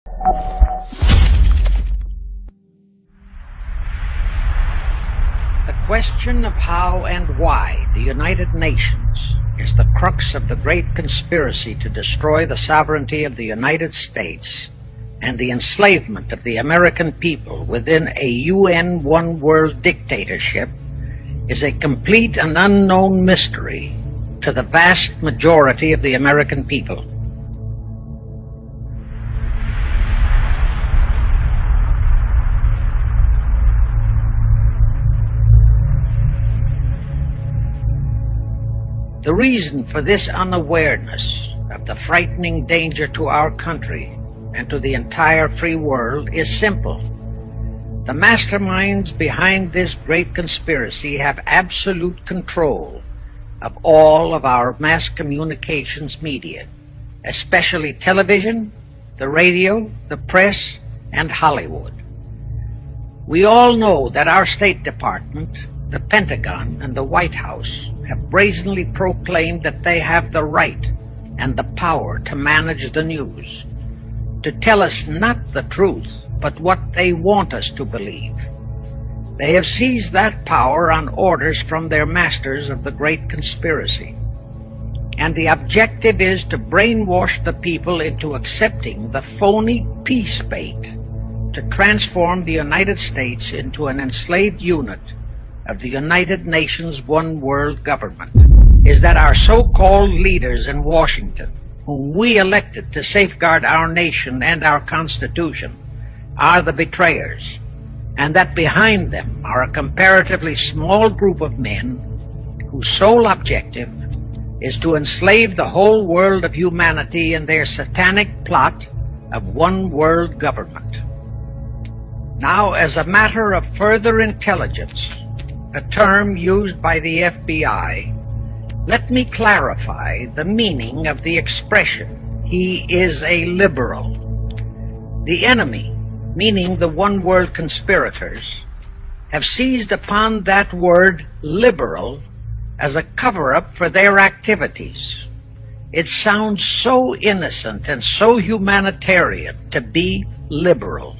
The question of how and why the United Nations is the crux of the great conspiracy to destroy the sovereignty of the United States and the enslavement of the American people within a UN one-world dictatorship is a complete and unknown mystery to the vast majority of the American people. The reason for this unawareness of the frightening danger to our country and to the entire free world is simple. The masterminds behind this great conspiracy have absolute control of all of our mass communications media, especially television, the radio, the press, and Hollywood. We all know that our State Department, the Pentagon, and the White House have brazenly proclaimed that they have the right and the power to manage the news, to tell us not the truth, but what they want us to believe. They have seized that power on orders from their masters of the great conspiracy. And the objective is to brainwash the people into accepting the phony peace bait to transform the United States into an enslaved unit of the United Nations one world government. Is that our so-called leaders in Washington, whom we elected to safeguard our nation and our Constitution, are the betrayers, and that behind them are a comparatively small group of men whose sole objective is to enslave the whole world of humanity in their satanic plot of one world government. Now, as a matter of further intelligence, a term used by the FBI, let me clarify the meaning of the expression, "he is a liberal." The enemy, meaning the one-world conspirators, have seized upon that word liberal as a cover-up for their activities. It sounds so innocent and so humanitarian to be liberal.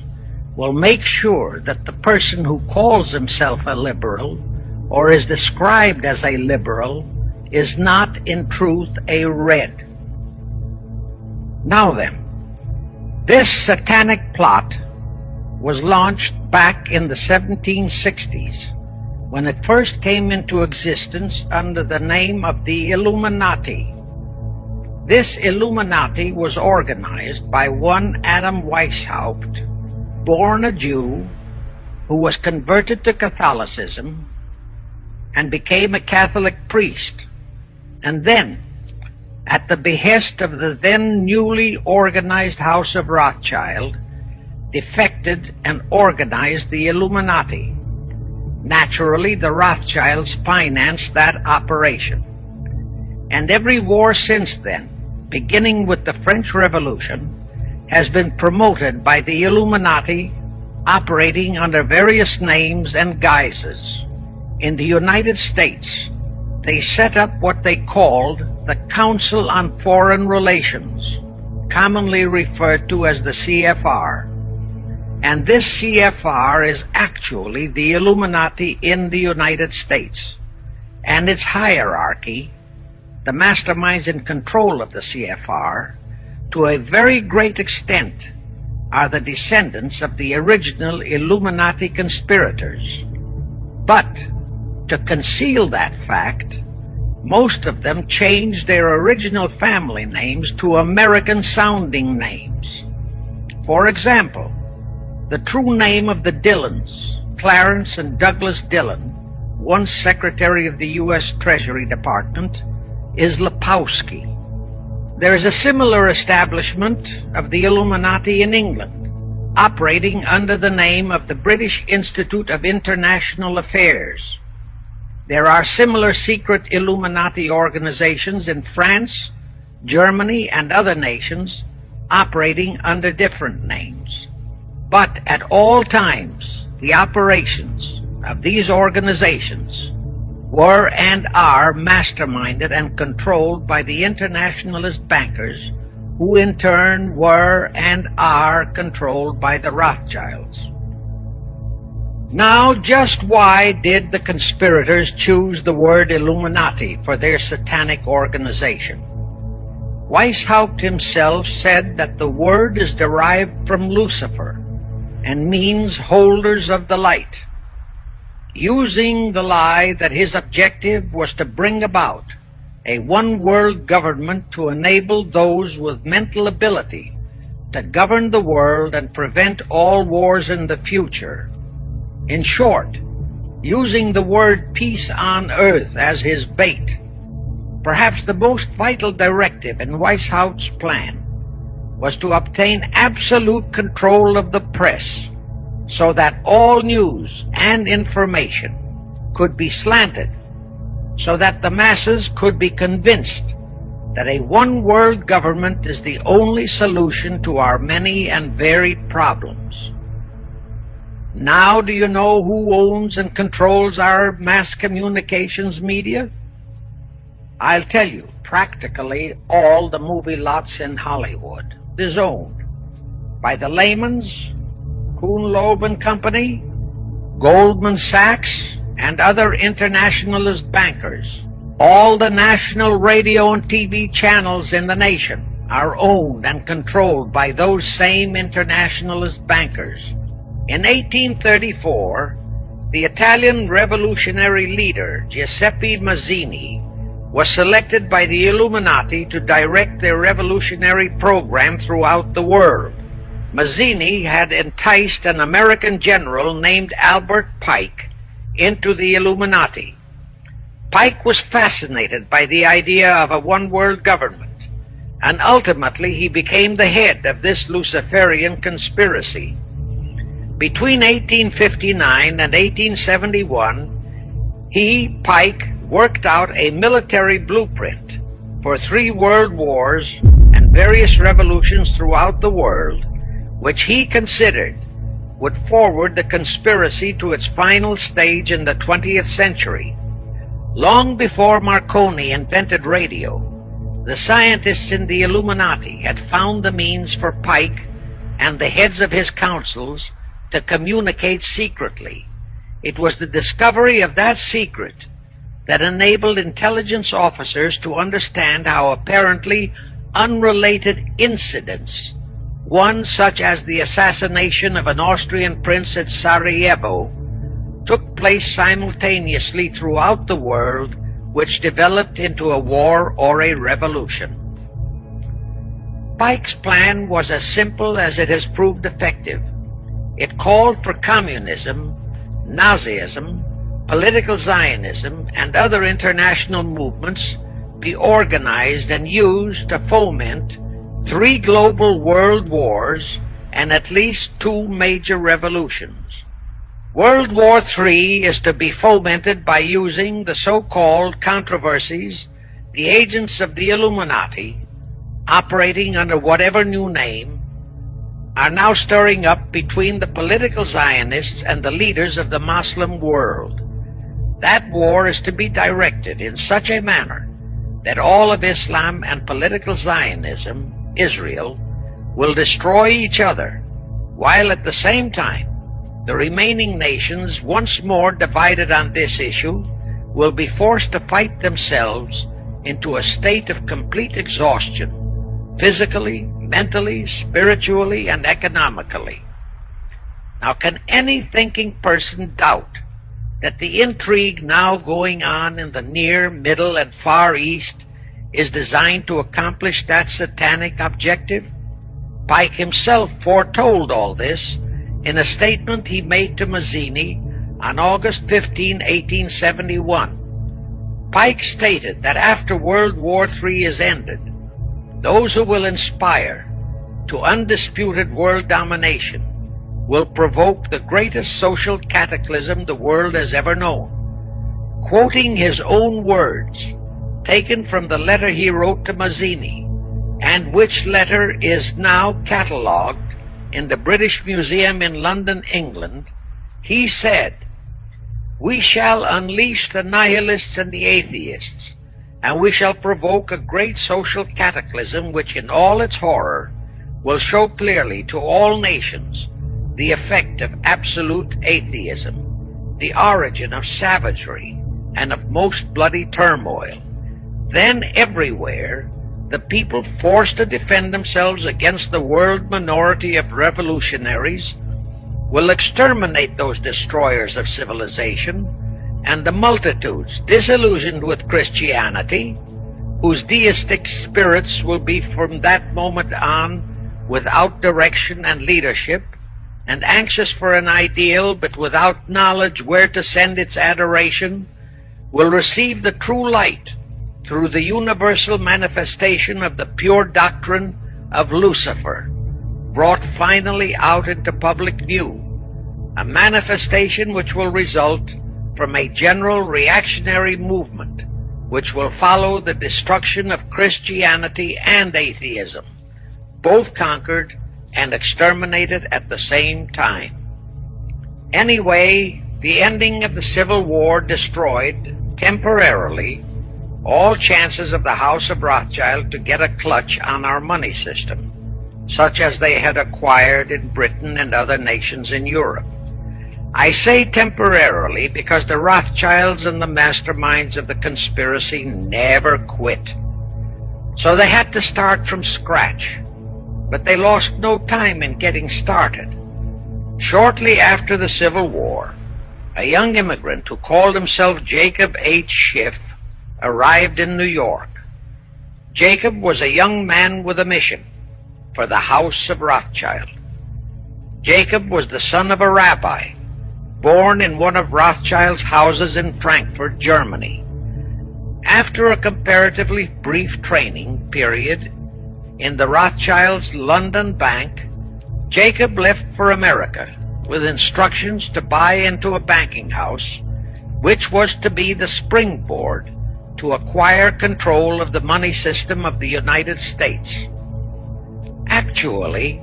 Will make sure that the person who calls himself a liberal or is described as a liberal is not in truth a red. Now then, this satanic plot was launched back in the 1760s when it first came into existence under the name of the Illuminati. This Illuminati was organized by one Adam Weishaupt, born a Jew, who was converted to Catholicism and became a Catholic priest, and then, at the behest of the then newly organized House of Rothschild, defected and organized the Illuminati. Naturally, the Rothschilds financed that operation. And every war since then, beginning with the French Revolution, has been promoted by the Illuminati, operating under various names and guises. In the United States, they set up what they called the Council on Foreign Relations, commonly referred to as the CFR. And this CFR is actually the Illuminati in the United States. And its hierarchy, the masterminds in control of the CFR, to a very great extent, are the descendants of the original Illuminati conspirators. But to conceal that fact, most of them changed their original family names to American-sounding names. For example, the true name of the Dillons, Clarence and Douglas Dillon, once Secretary of the U.S. Treasury Department, is Lepowski. There is a similar establishment of the Illuminati in England, operating under the name of the British Institute of International Affairs. There are similar secret Illuminati organizations in France, Germany, and other nations, operating under different names. But at all times, the operations of these organizations were and are masterminded and controlled by the internationalist bankers who in turn were and are controlled by the Rothschilds. Now, just why did the conspirators choose the word Illuminati for their satanic organization? Weishaupt himself said that the word is derived from Lucifer and means holders of the light, using the lie that his objective was to bring about a one-world government to enable those with mental ability to govern the world and prevent all wars in the future. In short, using the word peace on earth as his bait. Perhaps the most vital directive in Weishaupt's plan was to obtain absolute control of the press so that all news and information could be slanted, so that the masses could be convinced that a one-world government is the only solution to our many and varied problems. Now do you know who owns and controls our mass communications media? I'll tell you, practically all the movie lots in Hollywood is owned by the Lehmans, Kuhn Loeb and Company, Goldman Sachs, and other internationalist bankers. All the national radio and TV channels in the nation are owned and controlled by those same internationalist bankers. In 1834, the Italian revolutionary leader Giuseppe Mazzini was selected by the Illuminati to direct their revolutionary program throughout the world. Mazzini had enticed an American general named Albert Pike into the Illuminati. Pike was fascinated by the idea of a one-world government, and ultimately he became the head of this Luciferian conspiracy. Between 1859 and 1871, Pike, worked out a military blueprint for 3 world wars and various revolutions throughout the world, which he considered would forward the conspiracy to its final stage in the 20th century. Long before Marconi invented radio, the scientists in the Illuminati had found the means for Pike and the heads of his councils to communicate secretly. It was the discovery of that secret that enabled intelligence officers to understand how apparently unrelated incidents, one such as the assassination of an Austrian prince at Sarajevo, took place simultaneously throughout the world, which developed into a war or a revolution. Pike's plan was as simple as it has proved effective. It called for communism, Nazism, political Zionism, and other international movements be organized and used to foment 3 global world wars and at least 2 major revolutions. World War III is to be fomented by using the so-called controversies the agents of the Illuminati, operating under whatever new name, are now stirring up between the political Zionists and the leaders of the Muslim world. That war is to be directed in such a manner that all of Islam and political Zionism, Israel, will destroy each other, while at the same time the remaining nations, once more divided on this issue, will be forced to fight themselves into a state of complete exhaustion, physically, mentally, spiritually, and economically. Now, can any thinking person doubt that the intrigue now going on in the Near, Middle, and Far East is designed to accomplish that satanic objective? Pike himself foretold all this in a statement he made to Mazzini on August 15, 1871. Pike stated that after World War III is ended, those who will inspire to undisputed world domination will provoke the greatest social cataclysm the world has ever known. Quoting his own words, taken from the letter he wrote to Mazzini, and which letter is now catalogued in the British Museum in London, England, he said, "We shall unleash the nihilists and the atheists, and we shall provoke a great social cataclysm which in all its horror will show clearly to all nations the effect of absolute atheism, the origin of savagery and of most bloody turmoil. Then everywhere the people forced to defend themselves against the world minority of revolutionaries will exterminate those destroyers of civilization, and the multitudes disillusioned with Christianity, whose deistic spirits will be from that moment on without direction and leadership, and anxious for an ideal but without knowledge where to send its adoration, will receive the true light through the universal manifestation of the pure doctrine of Lucifer, brought finally out into public view, a manifestation which will result from a general reactionary movement which will follow the destruction of Christianity and atheism, both conquered and exterminated at the same time. Anyway, the ending of the Civil War destroyed, temporarily, all chances of the House of Rothschild to get a clutch on our money system, such as they had acquired in Britain and other nations in Europe. I say temporarily because the Rothschilds and the masterminds of the conspiracy never quit. So they had to start from scratch, but they lost no time in getting started. Shortly after the Civil War, a young immigrant who called himself Jacob H. Schiff arrived in New York. Jacob was a young man with a mission for the House of Rothschild. Jacob was the son of a rabbi, born in one of Rothschild's houses in Frankfurt, Germany. After a comparatively brief training period in the Rothschilds' London bank, Jacob left for America with instructions to buy into a banking house, which was to be the springboard to acquire control of the money system of the United States. Actually,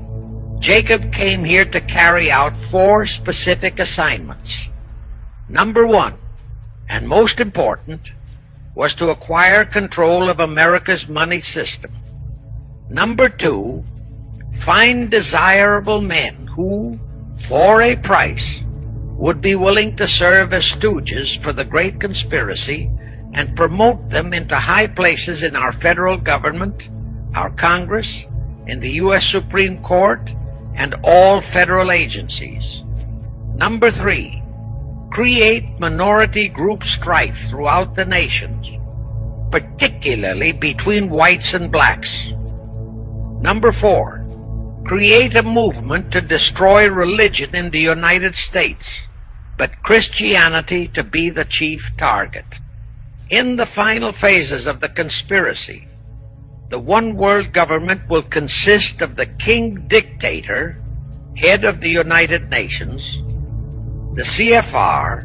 Jacob came here to carry out 4 specific assignments. Number 1, and most important, was to acquire control of America's money system. Number 2, find desirable men who, for a price, would be willing to serve as stooges for the great conspiracy and promote them into high places in our federal government, our Congress, in the U.S. Supreme Court, and all federal agencies. Number 3, create minority group strife throughout the nations, particularly between whites and blacks. Number 4, create a movement to destroy religion in the United States, but Christianity to be the chief target. In the final phases of the conspiracy, the one world government will consist of the king dictator, head of the United Nations, the CFR,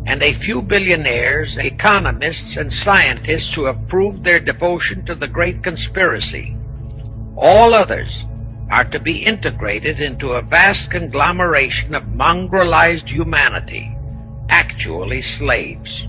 and a few billionaires, economists, and scientists who have proved their devotion to the great conspiracy. All others are to be integrated into a vast conglomeration of mongrelized humanity, actually slaves.